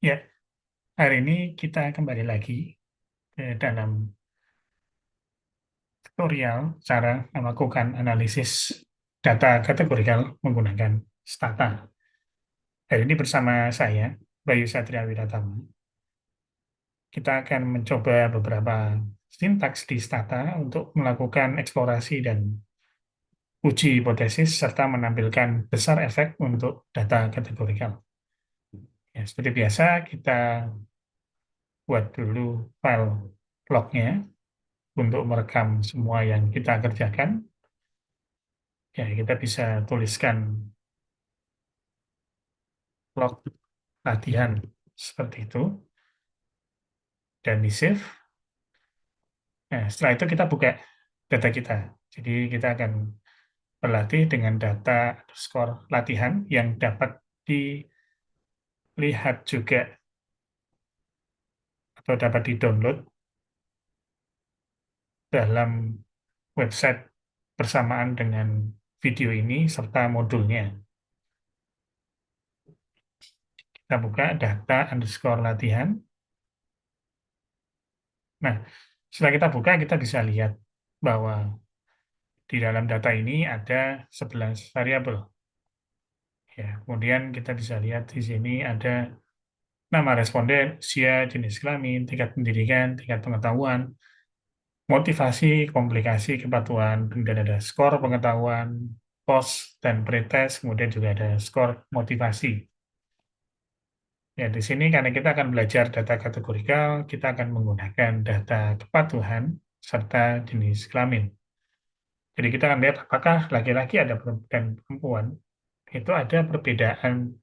Ya, hari ini kita kembali lagi ke dalam tutorial cara melakukan analisis data kategorikal menggunakan Stata. Hari ini bersama saya, Bayu Satria Wiratama. Kita akan mencoba beberapa sintaks di Stata untuk melakukan eksplorasi dan uji hipotesis serta menampilkan besar efek untuk data kategorikal. Ya, seperti biasa, kita buat dulu file lognya untuk merekam semua yang kita kerjakan. Ya, kita bisa tuliskan log latihan seperti itu dan di save. Nah, setelah itu kita buka data kita. Jadi kita akan berlatih dengan data underscore latihan yang dapat dilihat juga atau dapat di-download dalam website bersamaan dengan video ini serta modulnya. Kita buka data underscore latihan. Nah, setelah kita buka, kita bisa lihat bahwa di dalam data ini ada 11 variabel. Ya, kemudian kita bisa lihat di sini ada nama responden, usia, jenis kelamin, tingkat pendidikan, tingkat pengetahuan, motivasi, komplikasi, kepatuhan, kemudian ada skor pengetahuan, post dan pretest, kemudian juga ada skor motivasi. Ya, di sini karena kita akan belajar data kategorikal, kita akan menggunakan data kepatuhan serta jenis kelamin. Jadi kita akan lihat apakah laki-laki ada dan perempuan itu ada perbedaan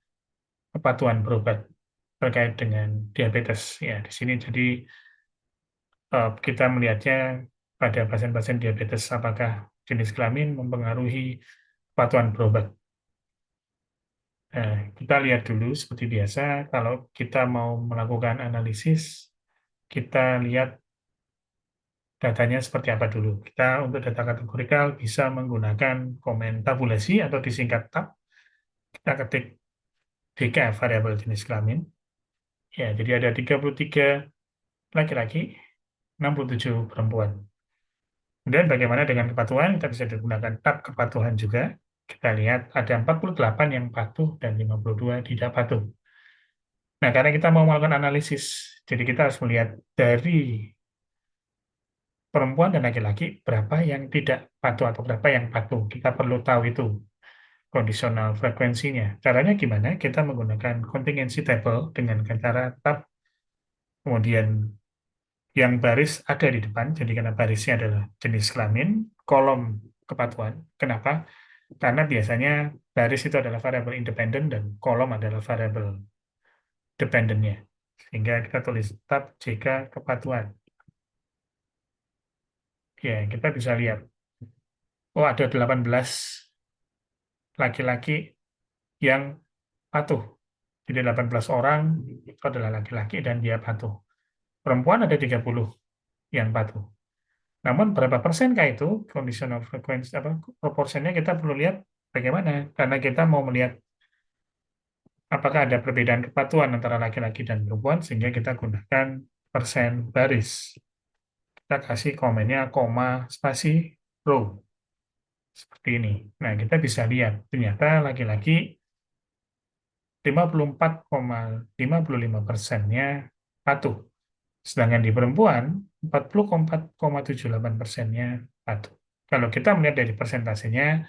kepatuhan berobat terkait dengan diabetes. Ya, di sini jadi kita melihatnya pada pasien-pasien diabetes apakah jenis kelamin mempengaruhi kepatuhan berobat. Nah, kita lihat dulu seperti biasa kalau kita mau melakukan analisis, kita lihat datanya seperti apa dulu. Kita untuk data kategorikal bisa menggunakan komen tabulasi atau disingkat tab. Kita ketik DKF variabel jenis kelamin. Ya, jadi ada 33 laki-laki, 67 perempuan. Kemudian bagaimana dengan kepatuhan? Kita bisa menggunakan tab kepatuhan juga. Kita lihat ada 48 yang patuh dan 52 tidak patuh. Nah, karena kita mau melakukan analisis, jadi kita harus melihat dari perempuan dan laki-laki berapa yang tidak patuh atau berapa yang patuh. Kita perlu tahu itu kondisional frekuensinya. Caranya gimana? Kita menggunakan contingency table dengan cara tab, kemudian yang baris ada di depan, jadi karena barisnya adalah jenis kelamin, kolom kepatuhan. Kenapa? Karena biasanya baris itu adalah variabel independen dan kolom adalah variabel dependennya. Sehingga kita tulis tab JK kepatuhan. Ya, kita bisa lihat. Oh, ada 18 laki-laki yang patuh. Jadi 18 orang itu adalah laki-laki dan dia patuh. Perempuan ada 30 yang patuh. Namun berapa persenkah itu conditional frequency apa proporsinya kita perlu lihat bagaimana karena kita mau melihat apakah ada perbedaan kepatuhan antara laki-laki dan perempuan sehingga kita gunakan persen baris. Kita kasih komennya koma spasi row seperti ini. Nah, kita bisa lihat ternyata laki-laki 54,55%-nya patuh. Sedangkan di perempuan 44,78%-nya patuh. Kalau kita melihat dari persentasenya,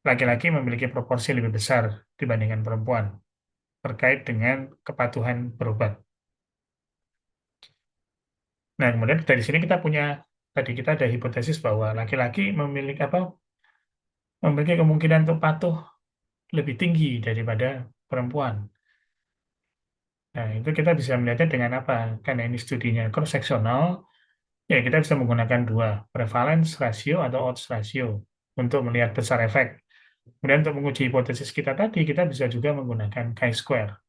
laki-laki memiliki proporsi lebih besar dibandingkan perempuan terkait dengan kepatuhan berobat. Nah, kemudian dari sini kita punya tadi kita ada hipotesis bahwa laki-laki memiliki kemungkinan untuk patuh lebih tinggi daripada perempuan. Nah, itu kita bisa melihatnya dengan apa? Karena ini studinya cross-seksional, ya kita bisa menggunakan dua, prevalence ratio atau odds ratio untuk melihat besar efek. Kemudian untuk menguji hipotesis kita tadi, kita bisa juga menggunakan chi-square.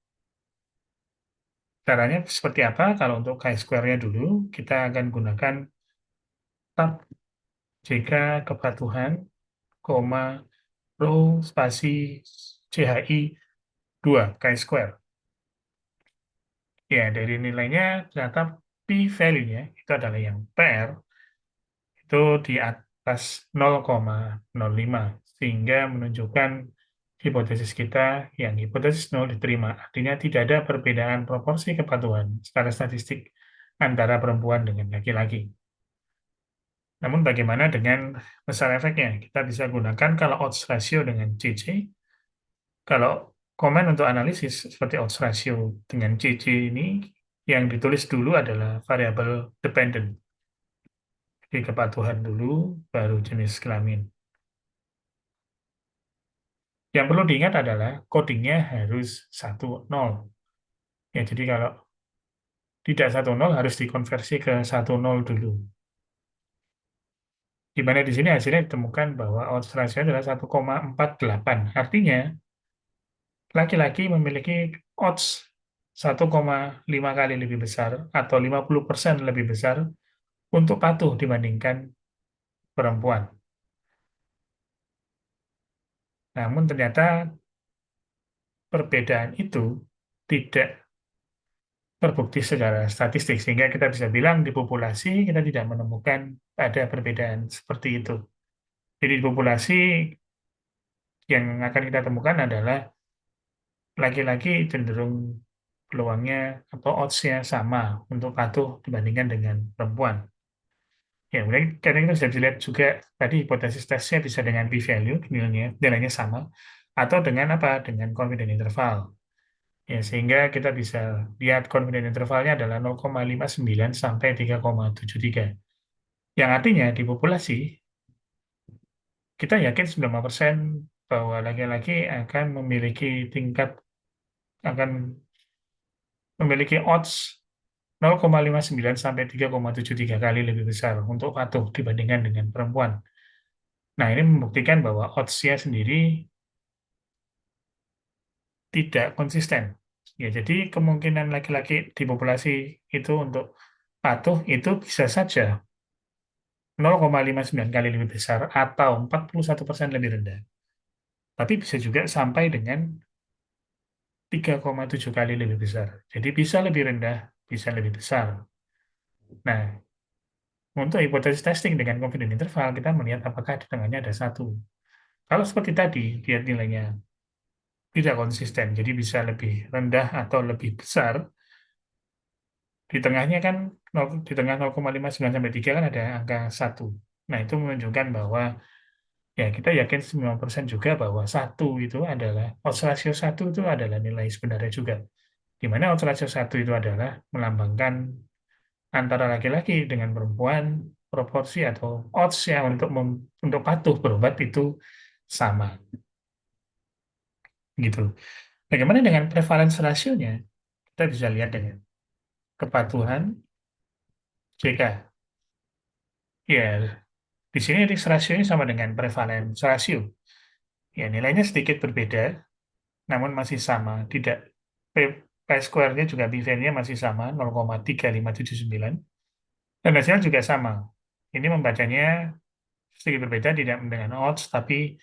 Caranya seperti apa? Kalau untuk chi-square-nya dulu, kita akan gunakan tab JK kepatuhan, koma, rho, spasi, CHI 2, chi-square. Ya, dari nilainya ternyata p-value-nya itu adalah yang PR itu di atas 0,05 sehingga menunjukkan hipotesis kita yang hipotesis nol diterima. Artinya tidak ada perbedaan proporsi kepatuhan secara statistik antara perempuan dengan laki-laki. Namun bagaimana dengan besar efeknya? Kita bisa gunakan kalau odds ratio dengan CC. Kalau komen untuk analisis seperti odds ratio dengan CC ini yang ditulis dulu adalah variabel dependent. Jadi kepatuhan dulu, baru jenis kelamin. Yang perlu diingat adalah codingnya harus 1,0. Ya, jadi kalau tidak 1,0 harus dikonversi ke 1,0 dulu. Di mana di sini hasilnya ditemukan bahwa odds ratio adalah 1,48. Artinya, laki-laki memiliki odds 1,5 kali lebih besar atau 50% lebih besar untuk patuh dibandingkan perempuan. Namun ternyata perbedaan itu tidak terbukti secara statistik, sehingga kita bisa bilang di populasi kita tidak menemukan ada perbedaan seperti itu. Jadi di populasi yang akan kita temukan adalah laki-laki cenderung peluangnya atau odds-nya sama untuk patuh dibandingkan dengan perempuan. Ya, kemudian kadang kita bisa dilihat juga tadi hipotesis tesnya bisa dengan p-value, nilainya sama, atau dengan apa? Dengan confidence interval. Ya, sehingga kita bisa lihat confidence intervalnya adalah 0,59 sampai 3,73. Yang artinya di populasi, kita yakin 95% bahwa laki-laki akan memiliki odds 0,59 sampai 3,73 kali lebih besar untuk patuh dibandingkan dengan perempuan. Nah, ini membuktikan bahwa odds-nya sendiri tidak konsisten. Ya, jadi kemungkinan laki-laki di populasi itu untuk patuh itu bisa saja 0,59 kali lebih besar atau 41% lebih rendah. Tapi bisa juga sampai dengan 3,7 kali lebih besar. Jadi bisa lebih rendah, bisa lebih besar. Nah, untuk hipotesis testing dengan confidence interval, kita melihat apakah di tengahnya ada satu. Kalau seperti tadi, lihat nilainya tidak konsisten, jadi bisa lebih rendah atau lebih besar. Di tengahnya kan, di tengah 0,59 sampai 3 kan ada angka satu. Nah, itu menunjukkan bahwa ya kita yakin 90% juga bahwa satu itu adalah, odds ratio satu itu adalah nilai sebenarnya juga. Di mana odds ratio satu itu adalah melambangkan antara laki-laki dengan perempuan, proporsi atau odds ya untuk patuh berobat itu sama. Gitu. Bagaimana dengan prevalence rasionya? Kita bisa lihat dengan kepatuhan JK. Ya, di sini risk ratio ini sama dengan prevalence ratio. Ya, nilainya sedikit berbeda, namun masih sama. Tidak P, P-square-nya juga p-value-nya masih sama, 0,3579. Dan hasilnya juga sama. Ini membacanya sedikit berbeda, tidak dengan odds, tapi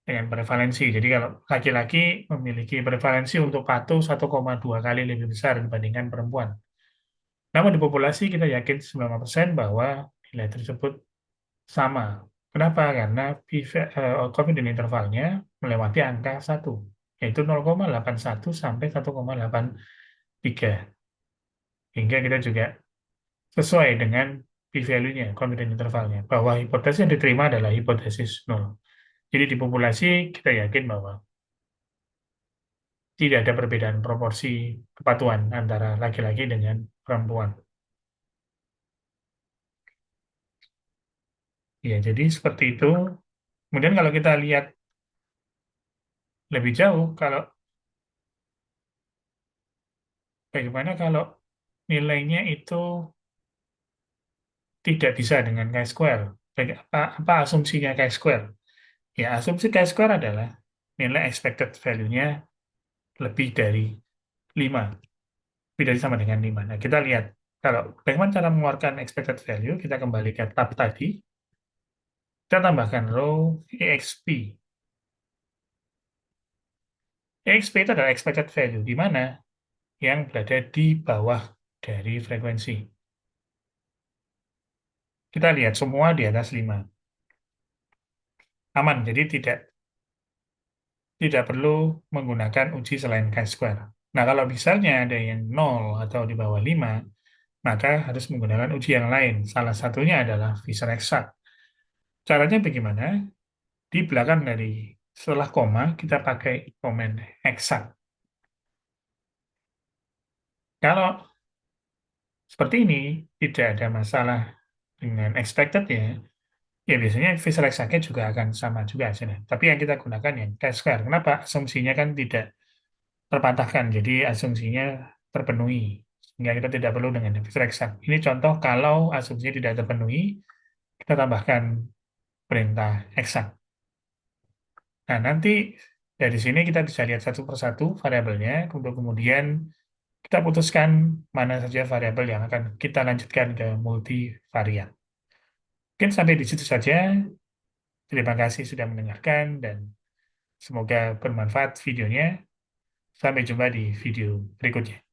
dengan prevalensi. Jadi kalau laki-laki memiliki prevalensi untuk patuh 1,2 kali lebih besar dibandingkan perempuan. Namun di populasi kita yakin 90% bahwa nilai tersebut sama. Kenapa? Karena confidence intervalnya melewati angka 1, yaitu 0,81 sampai 1,83. Hingga kita juga sesuai dengan p-value-nya, confidence intervalnya, bahwa hipotesis yang diterima adalah hipotesis nol. Jadi di populasi kita yakin bahwa tidak ada perbedaan proporsi kepatuhan antara laki-laki dengan perempuan. Ya, jadi seperti itu. Kemudian kalau kita lihat lebih jauh, kalau bagaimana kalau nilainya itu tidak bisa dengan chi-square? Apa asumsinya chi-square? Ya, asumsi chi-square adalah nilai expected value-nya lebih dari 5. Lebih dari sama dengan 5. Nah, kita lihat kalau bagaimana cara mengeluarkan expected value, kita kembali ke tab tadi, kita tambahkan row EXP. EXP itu adalah expected value, di mana yang berada di bawah dari frekuensi. Kita lihat semua di atas 5. Aman, jadi tidak perlu menggunakan uji selain chi-square. Nah, kalau misalnya ada yang 0 atau di bawah 5, maka harus menggunakan uji yang lain. Salah satunya adalah Fisher exact. Caranya bagaimana? Di belakang dari setelah koma, kita pakai komen exact. Kalau seperti ini, tidak ada masalah dengan expected ya biasanya Fisher exact-nya juga akan sama juga hasilnya. Tapi yang kita gunakan yang chi-square. Kenapa? Asumsinya kan tidak terpatahkan, jadi asumsinya terpenuhi. Sehingga kita tidak perlu dengan Fisher exact. Ini contoh kalau asumsinya tidak terpenuhi, kita tambahkan perintah exact. Nah, nanti dari sini kita bisa lihat satu persatu variabelnya, untuk kemudian kita putuskan mana saja variabel yang akan kita lanjutkan ke multivariat. Mungkin sampai di situ saja. Terima kasih sudah mendengarkan dan semoga bermanfaat videonya. Sampai jumpa di video berikutnya.